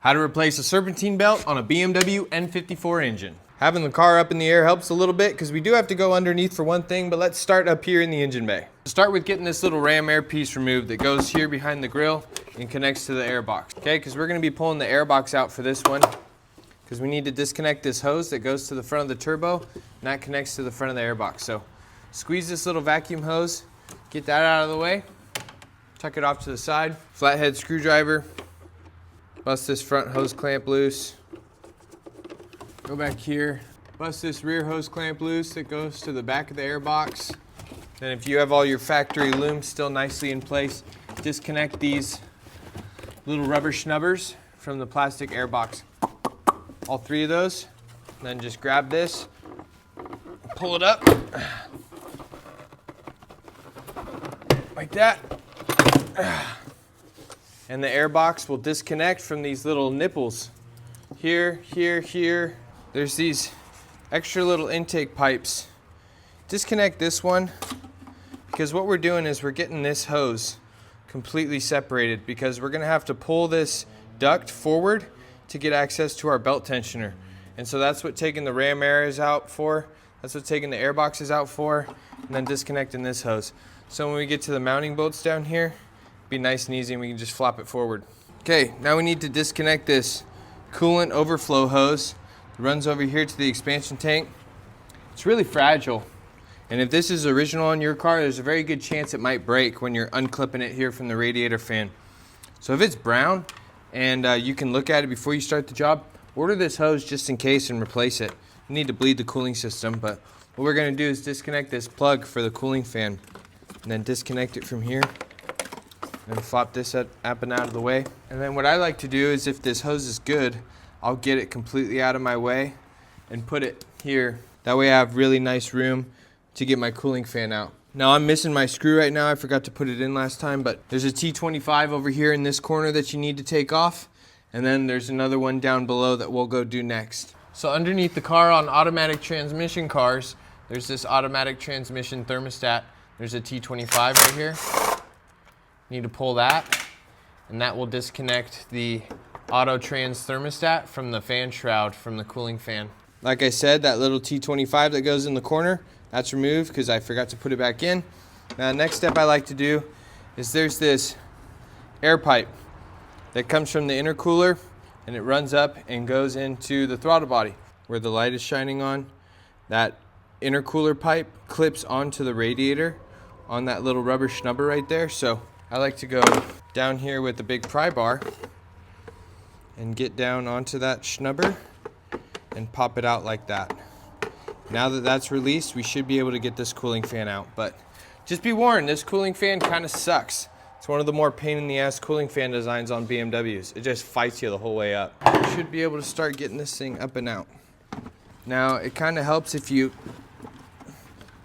How to replace a serpentine belt on a BMW N54 engine. Having the car up in the air helps a little bit because we do have to go underneath for one thing, but let's start up here in the engine bay. Start with getting this little ram air piece removed that goes here behind the grill and connects to the air box. Okay, because we're going to be pulling the air box out for this one because we need to disconnect this hose that goes to the front of the turbo and that connects to the front of the air box. So squeeze this little vacuum hose, get that out of the way, tuck it off to the side, flathead screwdriver, bust this front hose clamp loose. Go back here, bust this rear hose clamp loose that goes to the back of the air box. Then if you have all your factory looms still nicely in place, disconnect these little rubber snubbers from the plastic air box. All three of those. Then just grab this, pull it up, like that. And the air box will disconnect from these little nipples. Here, here, here. There's these extra little intake pipes. Disconnect this one because what we're doing is we're getting this hose completely separated because we're gonna have to pull this duct forward to get access to our belt tensioner. And so that's what taking the ram air is out for. That's what taking the air box is out for, and then disconnecting this hose. So when we get to the mounting bolts down here, be nice and easy and we can just flop it forward. Okay, now we need to disconnect this coolant overflow hose. It runs over here to the expansion tank. It's really fragile. And if this is original on your car, there's a very good chance it might break when you're unclipping it here from the radiator fan. So if it's brown and you can look at it before you start the job, order this hose just in case and replace it. You need to bleed the cooling system, but what we're gonna do is disconnect this plug for the cooling fan and then disconnect it from here and flop this up and out of the way. And then what I like to do is if this hose is good, I'll get it completely out of my way and put it here. That way I have really nice room to get my cooling fan out. Now I'm missing my screw right now. I forgot to put it in last time, but there's a T25 over here in this corner that you need to take off. And then there's another one down below that we'll go do next. So underneath the car on automatic transmission cars, there's this automatic transmission thermostat. There's a T25 right here. You need to pull that, and that will disconnect the auto trans thermostat from the fan shroud from the cooling fan. Like I said, that little T25 that goes in the corner, that's removed because I forgot to put it back in. Now, next step I like to do is there's this air pipe that comes from the intercooler and it runs up and goes into the throttle body where the light is shining on. That intercooler pipe clips onto the radiator on that little rubber snubber right there. So I like to go down here with the big pry bar and get down onto that snubber and pop it out like that. Now that that's released, we should be able to get this cooling fan out. But just be warned, this cooling fan kind of sucks. It's one of the more pain in the ass cooling fan designs on BMWs. It just fights you the whole way up. You should be able to start getting this thing up and out. Now it kind of helps if you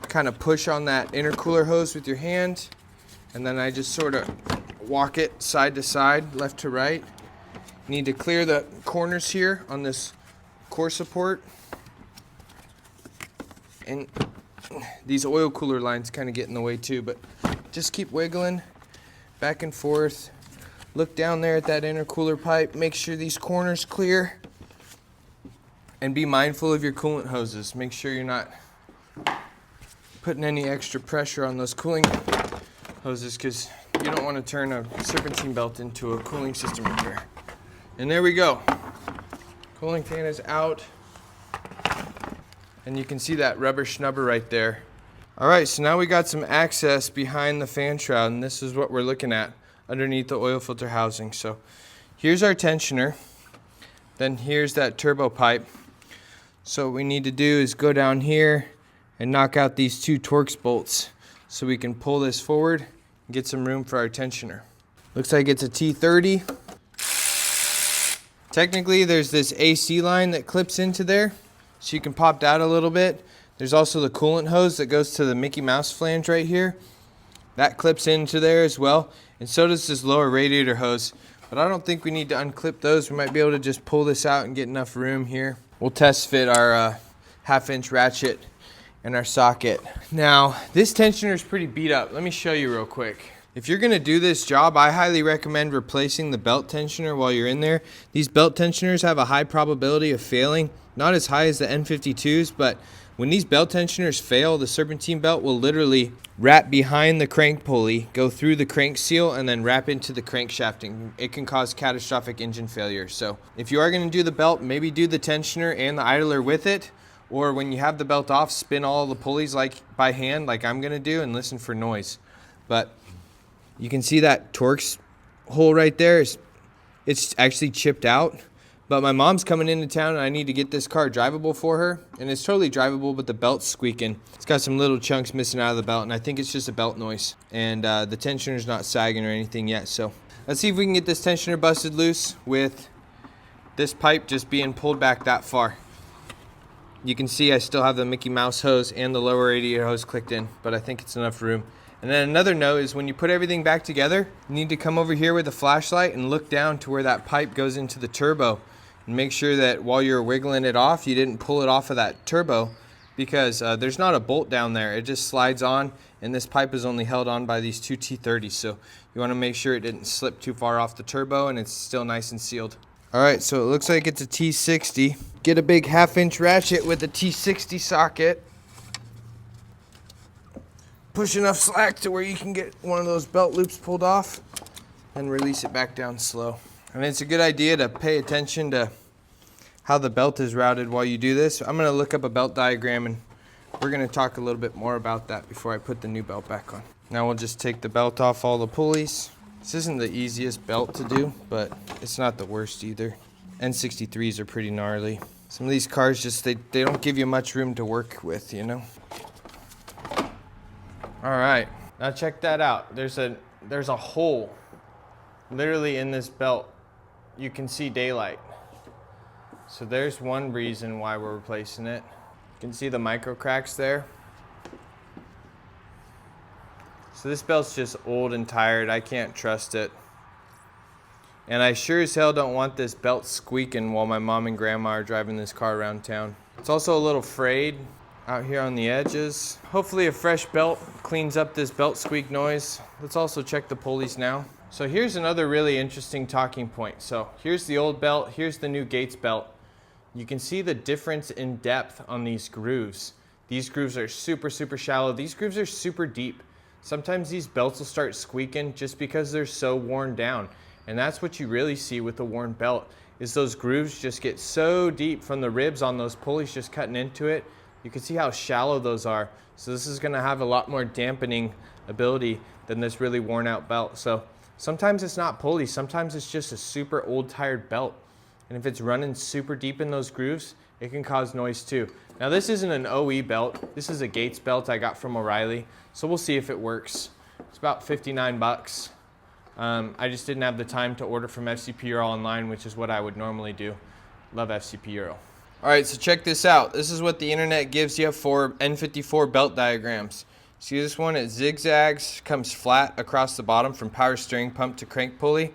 kind of push on that intercooler hose with your hand, and then I just sort of walk it side to side, left to right. You need to clear the corners here on this core support. And these oil cooler lines kind of get in the way too, but just keep wiggling back and forth. Look down there at that intercooler pipe, make sure these corners clear, and be mindful of your coolant hoses. Make sure you're not putting any extra pressure on those cooling hoses because you don't want to turn a serpentine belt into a cooling system repair. And there we go. Cooling fan is out. And you can see that rubber snubber right there. All right, so now we got some access behind the fan shroud, and this is what we're looking at underneath the oil filter housing. So here's our tensioner. Then here's that turbo pipe. So what we need to do is go down here and knock out these two Torx bolts so we can pull this forward and get some room for our tensioner. Looks like it's a T30. Technically, there's this AC line that clips into there, so you can pop that a little bit. There's also the coolant hose that goes to the Mickey Mouse flange right here. That clips into there as well, and so does this lower radiator hose. But I don't think we need to unclip those. We might be able to just pull this out and get enough room here. We'll test fit our 1/2-inch ratchet and our socket. Now, this tensioner is pretty beat up. Let me show you real quick. If you're gonna do this job, I highly recommend replacing the belt tensioner while you're in there. These belt tensioners have a high probability of failing, not as high as the N52s, but when these belt tensioners fail, the serpentine belt will literally wrap behind the crank pulley, go through the crank seal, and then wrap into the crankshaft. And it can cause catastrophic engine failure. So if you are gonna do the belt, maybe do the tensioner and the idler with it, or when you have the belt off, spin all the pulleys like by hand, like I'm gonna do, and listen for noise. But you can see that Torx hole right there. It's actually chipped out. But my mom's coming into town and I need to get this car drivable for her. And it's totally drivable, but the belt's squeaking. It's got some little chunks missing out of the belt, and I think it's just a belt noise. And the tensioner's not sagging or anything yet. So let's see if we can get this tensioner busted loose with this pipe just being pulled back that far. You can see I still have the Mickey Mouse hose and the lower radiator hose clicked in, but I think it's enough room. And then another note is when you put everything back together, you need to come over here with a flashlight and look down to where that pipe goes into the turbo. And make sure that while you're wiggling it off, you didn't pull it off of that turbo, because there's not a bolt down there. It just slides on, and this pipe is only held on by these two T30s. So you want to make sure it didn't slip too far off the turbo and it's still nice and sealed. All right, so it looks like it's a T60. Get a big 1/2-inch ratchet with a T60 socket. Push enough slack to where you can get one of those belt loops pulled off and release it back down slow. And it's a good idea to pay attention to how the belt is routed while you do this. I'm gonna look up a belt diagram and we're gonna talk a little bit more about that before I put the new belt back on. Now we'll just take the belt off all the pulleys. This isn't the easiest belt to do, but it's not the worst either. N63s are pretty gnarly. Some of these cars just, they don't give you much room to work with, you know? All right, now check that out. There's a hole literally in this belt. You can see daylight. So there's one reason why we're replacing it. You can see the micro cracks there. So this belt's just old and tired. I can't trust it. And I sure as hell don't want this belt squeaking while my mom and grandma are driving this car around town. It's also a little frayed out here on the edges. Hopefully a fresh belt cleans up this belt squeak noise. Let's also check the pulleys now. So here's another really interesting talking point. So here's the old belt, here's the new Gates belt. You can see the difference in depth on these grooves. These grooves are super, super shallow. These grooves are super deep. Sometimes these belts will start squeaking just because they're so worn down. And that's what you really see with the worn belt, is those grooves just get so deep from the ribs on those pulleys just cutting into it. You can see how shallow those are. So this is gonna have a lot more dampening ability than this really worn out belt. So sometimes it's not pulleys, sometimes it's just a super old tired belt. And if it's running super deep in those grooves, it can cause noise too. Now this isn't an OE belt, this is a Gates belt I got from O'Reilly. So we'll see if it works. It's about 59 bucks. I just didn't have the time to order from FCP Euro online, which is what I would normally do. Love FCP Euro. All right, so check this out. This is what the internet gives you for N54 belt diagrams. See this one? It zigzags, comes flat across the bottom from power steering pump to crank pulley.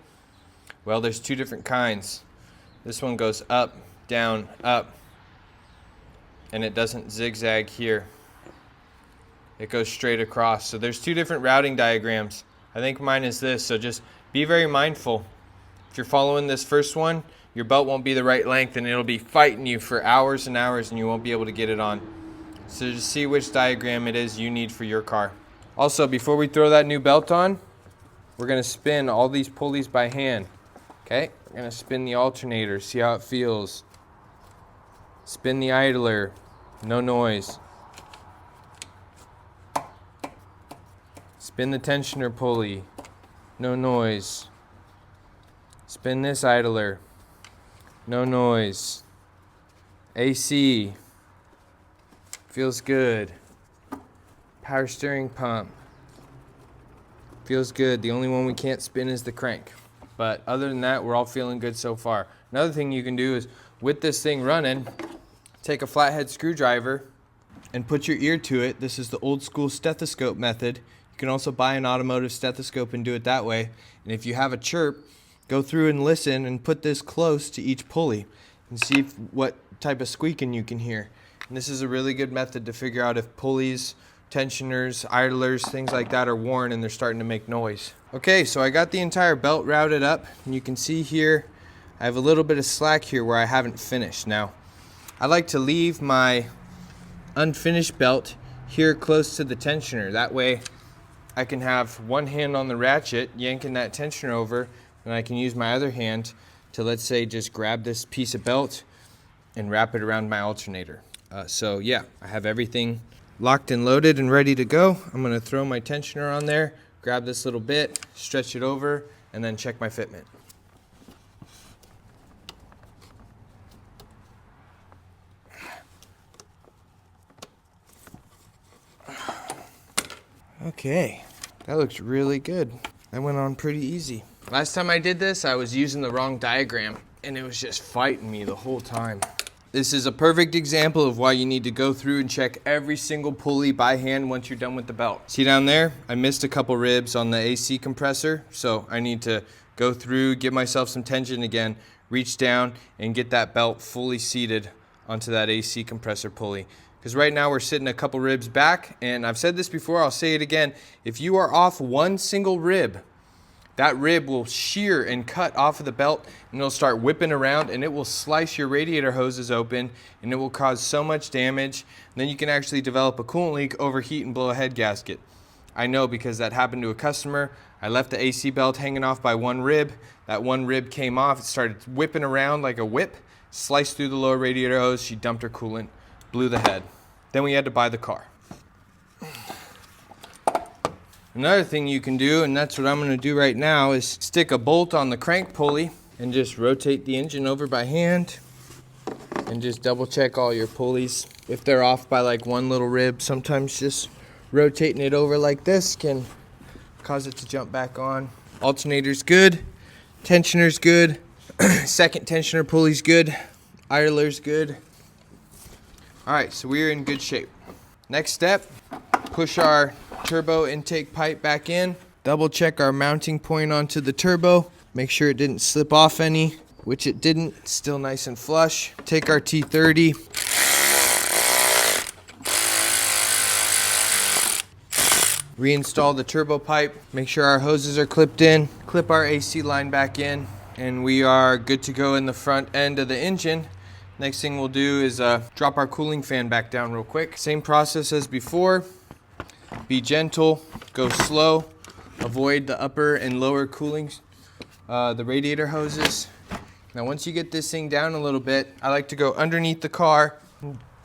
Well, there's two different kinds. This one goes up, down, up, and it doesn't zigzag here. It goes straight across. So there's two different routing diagrams. I think mine is this, so just be very mindful. If you're following this first one, your belt won't be the right length and it'll be fighting you for hours and hours and you won't be able to get it on. So just see which diagram it is you need for your car. Also, before we throw that new belt on, we're gonna spin all these pulleys by hand. Okay, we're gonna spin the alternator, see how it feels. Spin the idler, no noise. Spin the tensioner pulley, no noise. Spin this idler, no noise. AC, feels good. Power steering pump, feels good. The only one we can't spin is the crank. But other than that, we're all feeling good so far. Another thing you can do is, with this thing running, take a flathead screwdriver and put your ear to it. This is the old school stethoscope method. You can also buy an automotive stethoscope and do it that way. And if you have a chirp, go through and listen and put this close to each pulley and see what type of squeaking you can hear. And this is a really good method to figure out if pulleys tensioners, idlers, things like that are worn and they're starting to make noise. Okay, so I got the entire belt routed up, and you can see here I have a little bit of slack here where I haven't finished. Now, I like to leave my unfinished belt here close to the tensioner. That way I can have one hand on the ratchet yanking that tensioner over, and I can use my other hand to, let's say, just grab this piece of belt and wrap it around my alternator. So yeah, I have everything locked and loaded and ready to go. I'm going to throw my tensioner on there, grab this little bit, stretch it over, and then check my fitment. Okay, that looks really good. That went on pretty easy. Last time I did this, I was using the wrong diagram, and it was just fighting me the whole time. This is a perfect example of why you need to go through and check every single pulley by hand once you're done with the belt. See down there? I missed a couple ribs on the AC compressor, so I need to go through, give myself some tension again, reach down, and get that belt fully seated onto that AC compressor pulley. Because right now we're sitting a couple ribs back, and I've said this before, I'll say it again. If you are off one single rib, that rib will shear and cut off of the belt, and it'll start whipping around, and it will slice your radiator hoses open, and it will cause so much damage. And then you can actually develop a coolant leak, overheat, and blow a head gasket. I know because that happened to a customer. I left the AC belt hanging off by one rib. That one rib came off. It started whipping around like a whip, sliced through the lower radiator hose. She dumped her coolant, blew the head. Then we had to buy the car. Another thing you can do, and that's what I'm going to do right now, is stick a bolt on the crank pulley and just rotate the engine over by hand and just double check all your pulleys. If they're off by like one little rib, sometimes just rotating it over like this can cause it to jump back on. Alternator's good, tensioner's good, second tensioner pulley's good, idler's good. Alright, so we're in good shape. Next step, push our turbo intake pipe back in, double check our mounting point onto the turbo, make sure it didn't slip off any, which it didn't, it's still nice and flush. Take our T30, reinstall the turbo pipe, make sure our hoses are clipped in, clip our AC line back in, and we are good to go in the front end of the engine. Next thing we'll do is drop our cooling fan back down real quick. Same process as before. Be gentle, go slow, avoid the upper and lower cooling, the radiator hoses. Now once you get this thing down a little bit, I like to go underneath the car,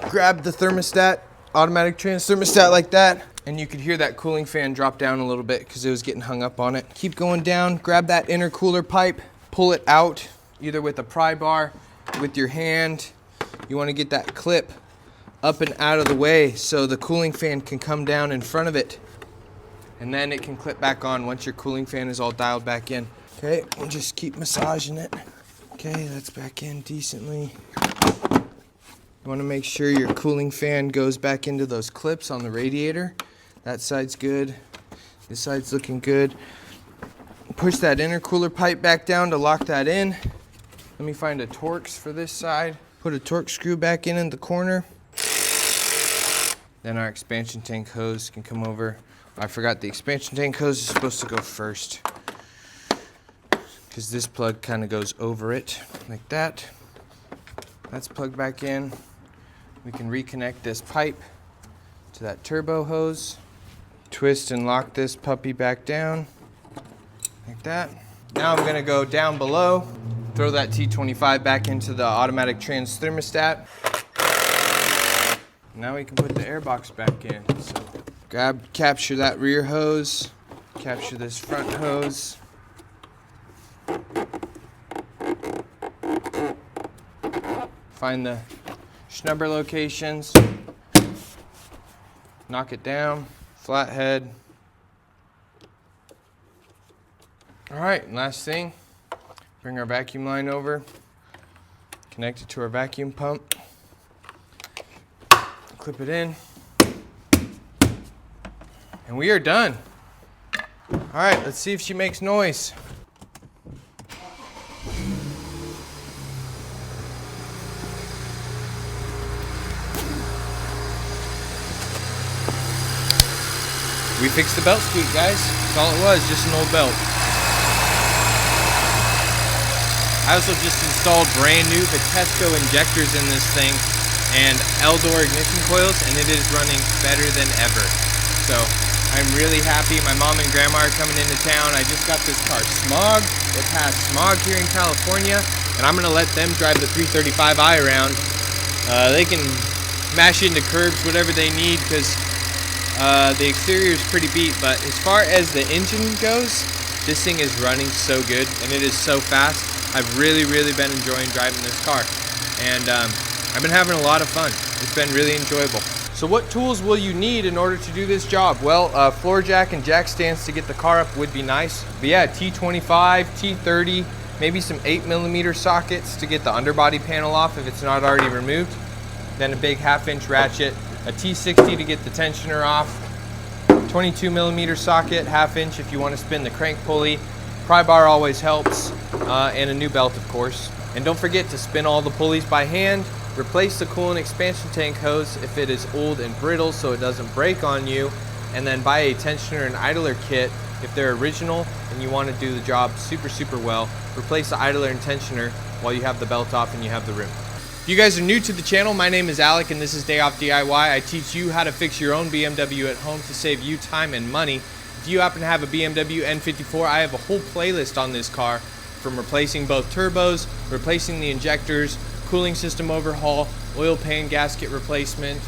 grab the thermostat, automatic trans thermostat like that, and you could hear that cooling fan drop down a little bit because it was getting hung up on it. Keep going down, grab that intercooler pipe, pull it out, either with a pry bar, with your hand. You want to get that clip up and out of the way so the cooling fan can come down in front of it, and then it can clip back on once your cooling fan is all dialed back in. Okay, we'll just keep massaging it. Okay, that's back in decently. You want to make sure your cooling fan goes back into those clips on the radiator. That side's good. This side's looking good. Push that intercooler pipe back down to lock that in. Let me find a Torx for this side. Put a Torx screw back in the corner. Then our expansion tank hose can come over. I forgot the expansion tank hose is supposed to go first, because this plug kind of goes over it like that. That's plugged back in. We can reconnect this pipe to that turbo hose. Twist and lock this puppy back down like that. Now I'm gonna go down below, throw that T25 back into the automatic trans thermostat. Now we can put the air box back in. So capture that rear hose, capture this front hose. Find the schnubber locations, knock it down, flathead. All right, last thing, bring our vacuum line over, connect it to our vacuum pump, clip it in, and we are done. All right, let's see if she makes noise. we fixed the belt squeak, guys. That's all it was, just an old belt. I also just installed brand new Vitesco injectors in this thing and Eldor ignition coils, and it is running better than ever. So I'm really happy. My mom and grandma are coming into town. I just got this car Smog. It passed Smog here in California, and I'm gonna let them drive the 335i around. They can mash into curbs, whatever they need, because the exterior is pretty beat. But as far as the engine goes, this thing is running so good, and it is so fast. I've really been enjoying driving this car, and I've been having a lot of fun. It's been really enjoyable. So what tools will you need in order to do this job? Well, floor jack and jack stands to get the car up would be nice. But yeah, T25, T30, maybe some 8mm sockets to get the underbody panel off if it's not already removed. Then a big 1/2-inch ratchet, a T60 to get the tensioner off, 22mm socket, 1/2-inch if you want to spin the crank pulley. Pry bar always helps, and a new belt, of course. And don't forget to spin all the pulleys by hand. Replace the coolant expansion tank hose if it is old and brittle so it doesn't break on you, and then buy a tensioner and idler kit if they're original and you want to do the job super well. Replace the idler and tensioner while you have the belt off and you have the room. If you guys are new to the channel, my name is Alec and this is Day Off DIY. I teach you how to fix your own BMW at home to save you time and money. If you happen to have a BMW N54, I have a whole playlist on this car, from replacing both turbos, replacing the injectors, cooling system overhaul, oil pan gasket replacement,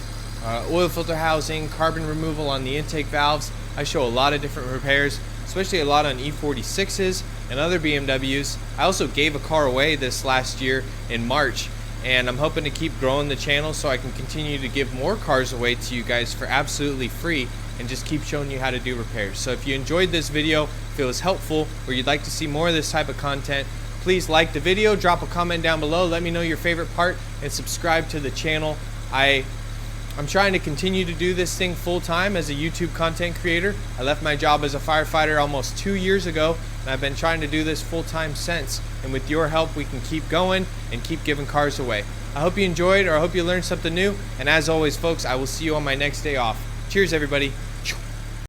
oil filter housing, carbon removal on the intake valves. I show a lot of different repairs, especially a lot on E46s and other BMWs. I also gave a car away this last year in March, and I'm hoping to keep growing the channel so I can continue to give more cars away to you guys for absolutely free and just keep showing you how to do repairs. So if you enjoyed this video, if it was helpful, or you'd like to see more of this type of content, please like the video, drop a comment down below, let me know your favorite part, and subscribe to the channel. I'm trying to continue to do this thing full-time as a YouTube content creator. I left my job as a firefighter almost 2 years ago, and I've been trying to do this full-time since. And with your help, we can keep going and keep giving cars away. I hope you enjoyed, or I hope you learned something new. And as always, folks, I will see you on my next day off. Cheers, everybody.